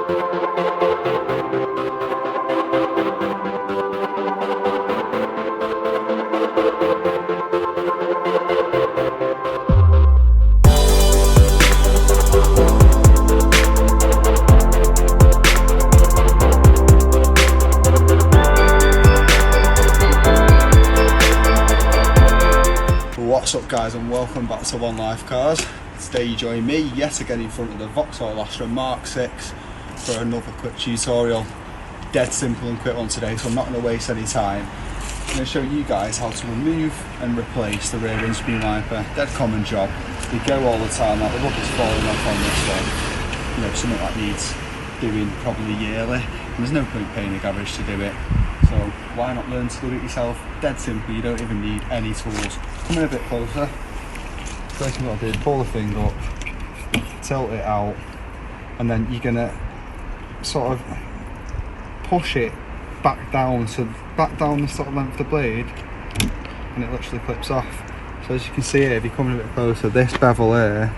What's up guys, and welcome back to One Life Cars. Today you join me yet again in front of the Vauxhall Astra MK6 for another quick tutorial. Dead simple and quick one today, so I'm not going to waste any time. I'm going to show you guys how to remove and replace the rear windscreen wiper. Dead common job. They go all the time, like the rubber's falling off on this one. You know, something that needs doing probably yearly, and there's no point paying a garage to do it. So why not learn to do it yourself? Dead simple, you don't even need any tools. Come in a bit closer. First thing you've got to do, pull the thing up, tilt it out, and then you're gonna sort of push it back down the sort of length of the blade, and it literally clips off. So as you can see here, if you come in a bit closer, this bevel here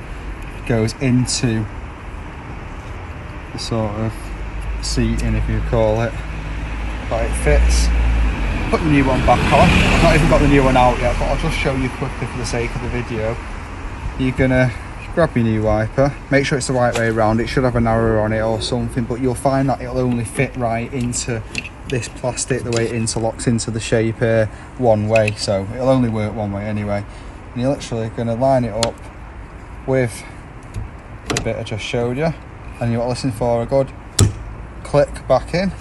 goes into the sort of seating, if you call it. But it fits. Put the new one back on. I've not even got the new one out yet, but I'll just show you quickly for the sake of the video. You're gonna grab your new wiper, make sure it's the right way around. It should have an arrow on it or something, but you'll find that it'll only fit right into this plastic, the way it interlocks into the shape here, one way, so it'll only work one way anyway. And you're literally gonna line it up with the bit I just showed you, and you're listening for a good click back in.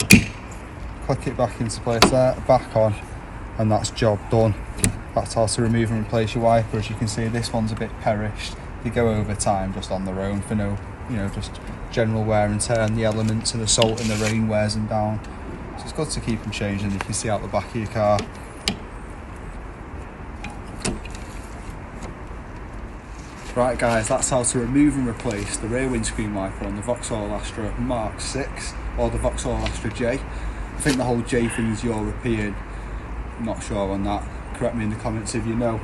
Click it back into place there, back on, and that's job done. That's how to remove and replace your wiper. As you can see, this one's a bit perished. They go over time just on their own for no, just general wear and tear, and the elements and the salt in the rain wears them down. So it's good to keep them changed, and you can see out the back of your car. Right guys, that's how to remove and replace the rear windscreen wiper on the Vauxhall Astra MK6 or the Vauxhall Astra J. I think the whole J thing is European. I'm not sure on that. Correct me in the comments if you know.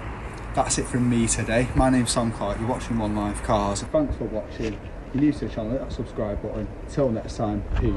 That's it from me today. My name's Sam Clark. You're watching One Life Cars. Thanks for watching. If you're new to the channel, hit that subscribe button. Until next time, peace.